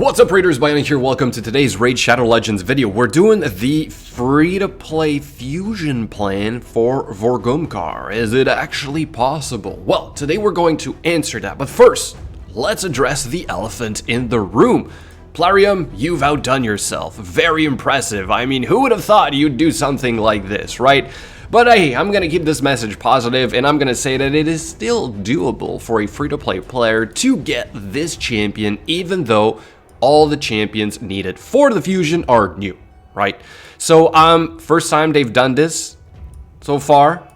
What's up, Raiders? Bionic here. Welcome to today's Raid Shadow Legends video. We're doing the free-to-play fusion plan for Vergumkaar. Is it actually possible? Well, today we're going to answer that, but first, let's address the elephant in the room. Plarium, you've outdone yourself. Very impressive. I mean, who would have thought you'd do something like this, right? But hey, I'm going to keep this message positive, and I'm going to say that it is still doable for a free-to-play player to get this champion, even though all the champions needed for the fusion are new, right? So, first time they've done this so far.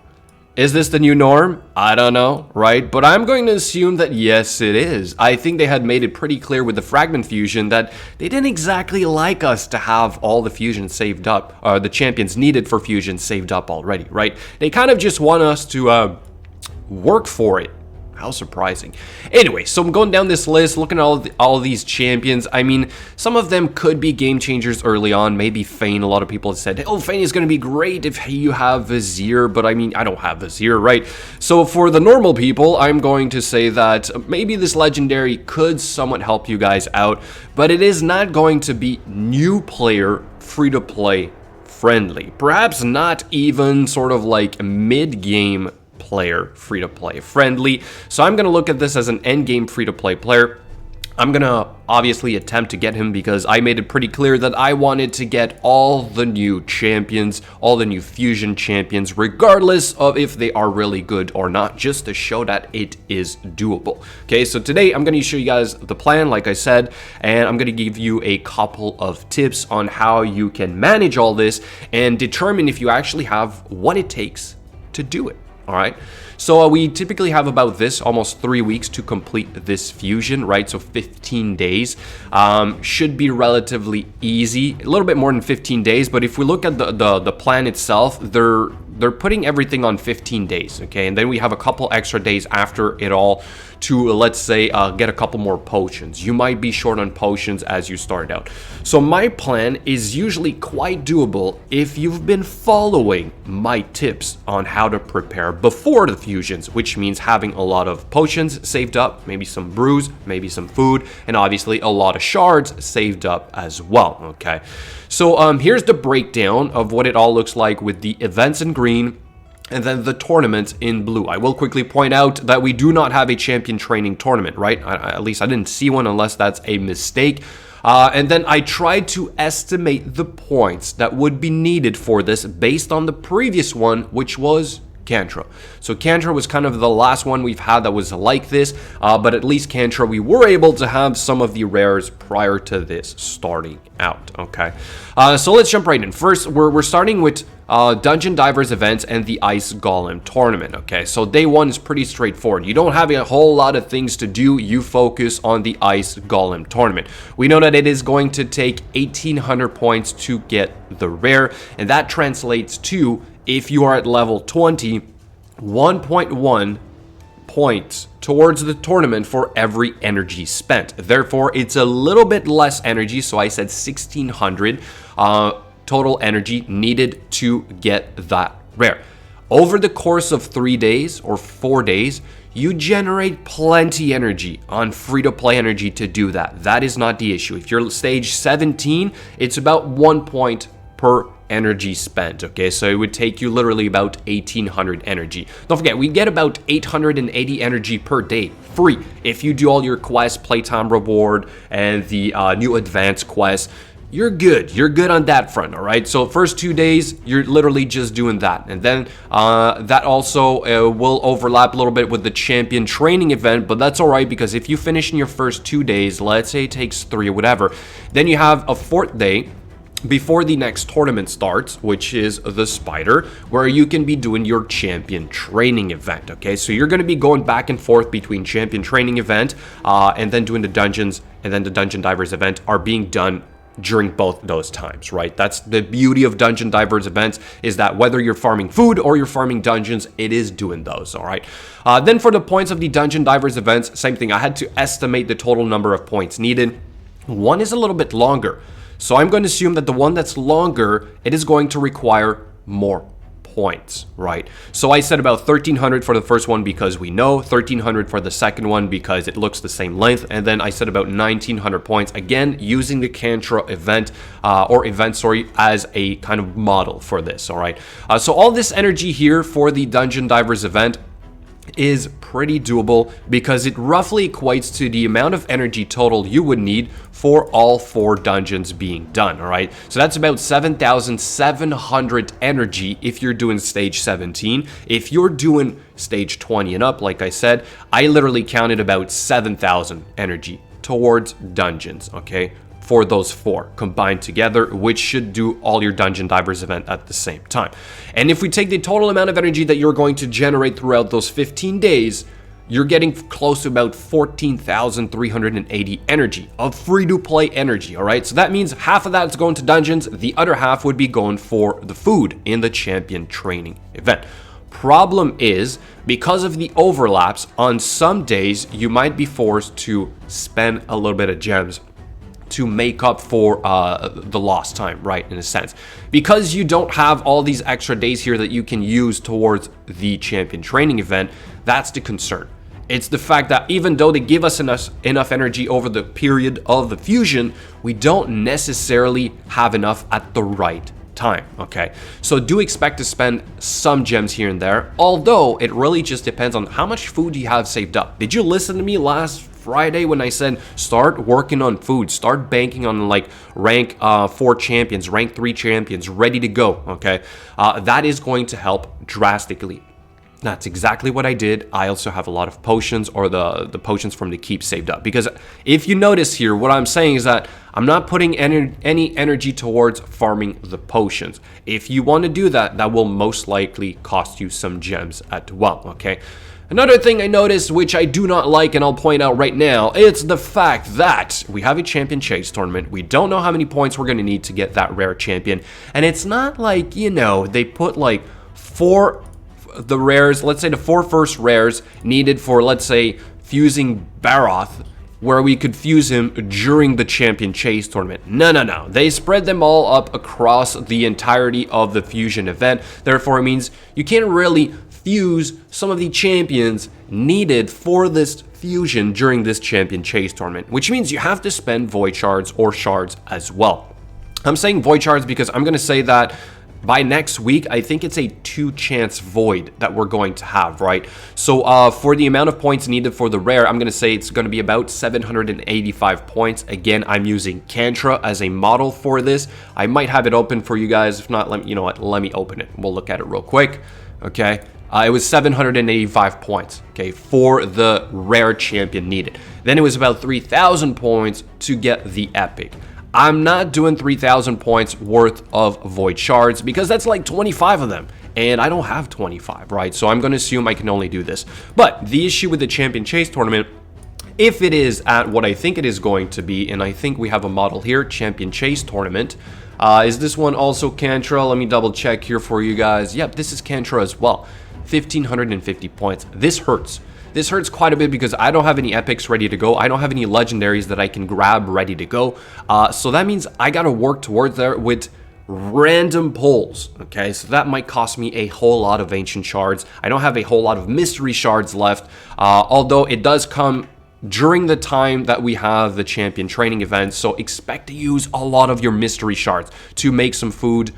Is this the new norm? I don't know, right? But I'm going to assume that yes, it is. I think they had made it pretty clear with the fragment fusion that they didn't exactly like us to have all the fusions saved up, the champions needed for fusion saved up already, right? They kind of just want us to work for it. How surprising. Anyway, so I'm going down this list, looking at all these champions. I mean, some of them could be game changers early on. Maybe Fane. A lot of people have said, oh, Fane is going to be great if you have Vizier. But I mean, I don't have Vizier, right? So for the normal people, I'm going to say that maybe this legendary could somewhat help you guys out. But it is not going to be new player free-to-play friendly. Perhaps not even sort of like mid-game player free-to-play friendly. So I'm going to look at this as an end-game free-to-play player. I'm going to obviously attempt to get him because I made it pretty clear that I wanted to get all the new champions, all the new fusion champions, regardless of if they are really good or not, just to show that it is doable. Okay, so today I'm going to show you guys the plan, like I said, and I'm going to give you a couple of tips on how you can manage all this and determine if you actually have what it takes to do it. All right, so we typically have about almost 3 weeks to complete this fusion, right? So 15 days should be relatively easy, a little bit more than 15 days. But if we look at the plan itself, they're putting everything on 15 days, okay? And then we have a couple extra days after it all to, let's say, get a couple more potions. You might be short on potions as you start out. So my plan is usually quite doable if you've been following my tips on how to prepare before the fusions, which means having a lot of potions saved up, maybe some brews, maybe some food, and obviously a lot of shards saved up as well, okay? So here's the breakdown of what it all looks like with the events in green and then the tournament in blue. I will quickly point out that we do not have a champion training tournament, right? At least I didn't see one unless that's a mistake. And then I tried to estimate the points that would be needed for this based on the previous one, which was Kantra. So Kantra was kind of the last one we've had that was like this, but at least Kantra, we were able to have some of the rares prior to this starting out, okay? So let's jump right in. First, we're starting with Dungeon Divers events and the Ice Golem tournament, okay? So day one is pretty straightforward. You don't have a whole lot of things to do. You focus on the Ice Golem tournament. We know that it is going to take 1,800 points to get the rare, and that translates to, if you are at level 20, 1.1 points towards the tournament for every energy spent. Therefore, it's a little bit less energy, so I said 1,600 total energy needed to get that rare. Over the course of 3 days or 4 days, you generate plenty energy on free-to-play energy to do that. That is not the issue. If you're stage 17, it's about 1 point per energy spent, okay? So it would take you literally about 1,800 energy. Don't forget, we get about 880 energy per day free if you do all your quests, playtime reward, and the new advanced quests. You're good on that front, all right? So first 2 days, you're literally just doing that. And then that also will overlap a little bit with the champion training event, but that's all right because if you finish in your first 2 days, let's say it takes 3 or whatever, then you have a 4th day before the next tournament starts, which is the Spider, where you can be doing your champion training event, okay? So you're going to be going back and forth between champion training event and then doing the dungeons, and then the Dungeon Divers event are being done during both those times, right? That's the beauty of Dungeon Divers events, is that whether you're farming food or you're farming dungeons, it is doing those, all right? Then for the points of the Dungeon Divers events, same thing. I had to estimate the total number of points needed. One is a little bit longer. So I'm going to assume that the one that's longer, it is going to require more points, right? So I said about 1300 for the first one because we know, 1300 for the second one because it looks the same length, and then I said about 1900 points, again, using the Kantra event, as a kind of model for this, all right? So all this energy here for the Dungeon Divers event is pretty doable because it roughly equates to the amount of energy total you would need for all 4 dungeons being done, all right? So that's about 7,700 energy if you're doing stage 17. If you're doing stage 20 and up, like I said, I literally counted about 7,000 energy towards dungeons, okay? For those 4 combined together, which should do all your Dungeon Divers event at the same time. And if we take the total amount of energy that you're going to generate throughout those 15 days, you're getting close to about 14,380 energy of free-to-play energy, all right? So that means half of that's going to dungeons, the other half would be going for the food in the champion training event. Problem is, because of the overlaps, on some days, you might be forced to spend a little bit of gems to make up for the lost time, right, in a sense. Because you don't have all these extra days here that you can use towards the champion training event, that's the concern. It's the fact that even though they give us enough energy over the period of the fusion, we don't necessarily have enough at the right time, okay? So do expect to spend some gems here and there, although it really just depends on how much food you have saved up. Did you listen to me last Friday when I said start working on food, start banking on like rank 4 champions, rank 3 champions ready to go, okay? That is going to help drastically. That's exactly what I did. I also have a lot of potions, or the potions from the keep saved up, because if you notice here, what I'm saying is that I'm not putting any energy towards farming the potions. If you want to do that, that will most likely cost you some gems as well, okay? Another thing I noticed, which I do not like, and I'll point out right now, it's the fact that we have a champion chase tournament. We don't know how many points we're going to need to get that rare champion. And it's not like, you know, they put like 4 the rares, let's say the 4 first rares needed for, let's say, fusing Baroth, where we could fuse him during the champion chase tournament. No. They spread them all up across the entirety of the fusion event. Therefore, it means you can't really fuse some of the champions needed for this fusion during this champion chase tournament, which means you have to spend void shards or shards as well. I'm saying void shards because I'm going to say that by next week, I think it's a 2-chance void that we're going to have, right? So for the amount of points needed for the rare, I'm going to say it's going to be about 785 points. Again, I'm using Kantra as a model for this. I might have it open for you guys. If not, you know what? Let me open it. We'll look at it real quick, okay? It was 785 points, okay, for the rare champion needed. Then it was about 3,000 points to get the epic. I'm not doing 3,000 points worth of void shards because that's like 25 of them, and I don't have 25, right? So I'm going to assume I can only do this. But the issue with the champion chase tournament, if it is at what I think it is going to be, and I think we have a model here, champion chase tournament, is this one also Kantra? Let me double check here for you guys. Yep, this is Kantra as well. 1,550 points. This hurts. This hurts quite a bit because I don't have any epics ready to go. I don't have any legendaries that I can grab ready to go. So that means I got to work towards there with random pulls. Okay, so that might cost me a whole lot of ancient shards. I don't have a whole lot of mystery shards left, although it does come during the time that we have the champion training event. So expect to use a lot of your mystery shards to make some food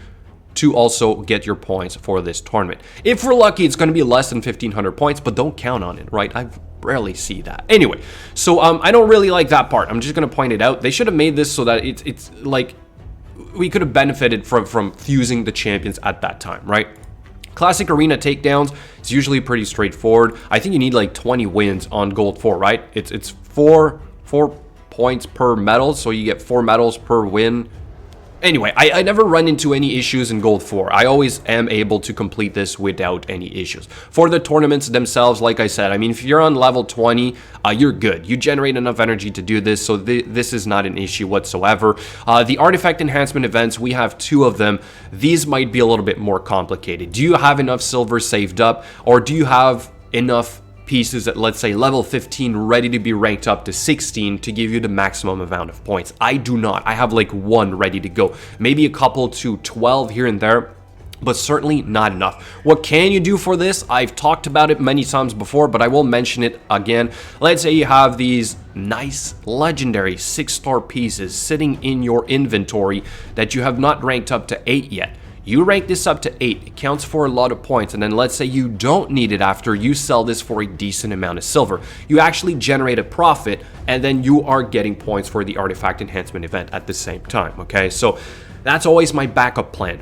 to also get your points for this tournament. If we're lucky, it's going to be less than 1,500 points, but don't count on it, right? I rarely see that. Anyway, so I don't really like that part. I'm just going to point it out. They should have made this so that it's like we could have benefited from fusing the champions at that time, right? Classic arena takedowns is usually pretty straightforward. I think you need like 20 wins on gold 4, right? It's 4 points per medal, so you get 4 medals per win. Anyway, I never run into any issues in Gold 4. I always am able to complete this without any issues. For the tournaments themselves, like I said, I mean, if you're on level 20, you're good. You generate enough energy to do this, so this is not an issue whatsoever. The artifact enhancement events, we have 2 of them. These might be a little bit more complicated. Do you have enough silver saved up, or do you have enough pieces at, let's say, level 15 ready to be ranked up to 16 to give you the maximum amount of points? I do not. I have like 1 ready to go, maybe a couple to 12 here and there. but certainly not enough. What can you do for this? I've talked about it many times before, but I will mention it again. Let's say you have these nice legendary 6-star pieces sitting in your inventory that you have not ranked up to 8 yet. You rank this up to 8, it counts for a lot of points, and then let's say you don't need it after you sell this for a decent amount of silver. You actually generate a profit, and then you are getting points for the artifact enhancement event at the same time, okay? So that's always my backup plan.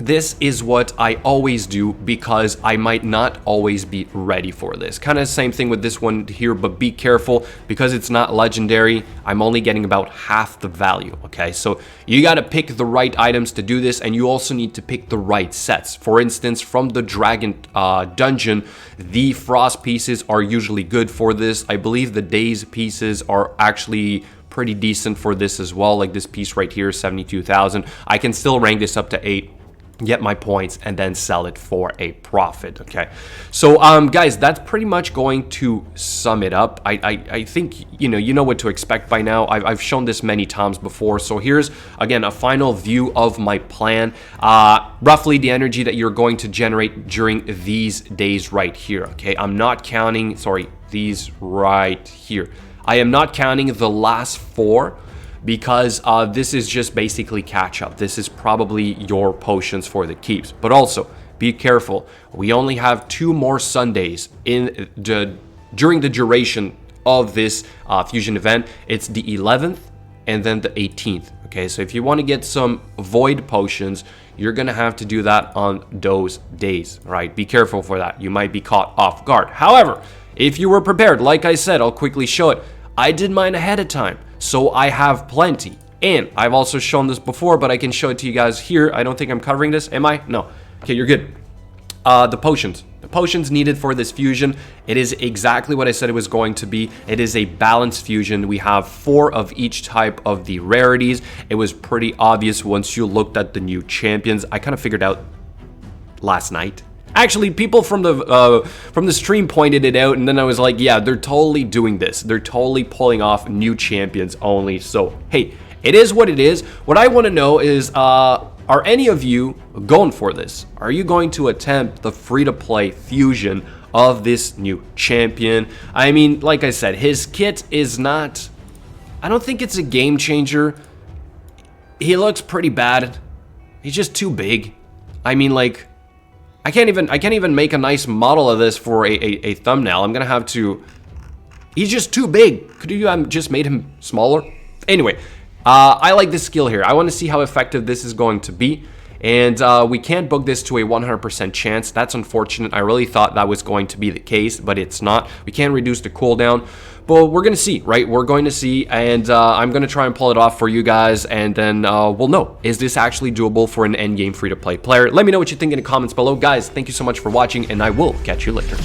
This is what I always do because I might not always be ready for this. Kind of the same thing with this one here, but be careful because it's not legendary. I'm only getting about half the value, okay? So you got to pick the right items to do this, and you also need to pick the right sets. For instance, from the Dragon dungeon, the Frost pieces are usually good for this. I believe the Days pieces are actually pretty decent for this as well. Like this piece right here, 72,000. I can still rank this up to 8. Get my points and then sell it for a profit. Okay, so guys, that's pretty much going to sum it up. I think you know what to expect by now. I've shown this many times before, so here's again a final view of my plan. Roughly the energy that you're going to generate during these days right here. Okay, I'm not counting, sorry, these right here. I am not counting the last 4 because this is just basically catch up. This is probably your potions for the keeps. But also, be careful. We only have 2 more Sundays during the duration of this fusion event. It's the 11th and then the 18th. Okay, so if you want to get some void potions, you're gonna have to do that on those days, right? Be careful for that. You might be caught off guard. However, if you were prepared, like I said, I'll quickly show it. I did mine ahead of time, so I have plenty. And I've also shown this before, but I can show it to you guys here. I don't think I'm covering this, am I? No. Okay, you're good. The potions. The potions needed for this fusion, it is exactly what I said it was going to be. It is a balanced fusion. We have 4 of each type of the rarities. It was pretty obvious once you looked at the new champions. I kind of figured out last night. Actually, people from the stream pointed it out, and then I was like, yeah, they're totally doing this. They're totally pulling off new champions only. So, hey, it is what it is. What I want to know is, are any of you going for this? Are you going to attempt the free-to-play fusion of this new champion? I mean, like I said, his kit is not... I don't think it's a game changer. He looks pretty bad. He's just too big. I mean, like... I can't even make a nice model of this for a thumbnail. I'm gonna have to... He's just too big. Could you have just made him smaller? Anyway, I like this skill here. I want to see how effective this is going to be. And we can't book this to a 100% chance. That's unfortunate. I really thought that was going to be the case, but it's not. We can't reduce the cooldown. But we're going to see, right? We're going to see, and I'm going to try and pull it off for you guys, and then we'll know. Is this actually doable for an endgame free-to-play player? Let me know what you think in the comments below. Guys, thank you so much for watching, and I will catch you later.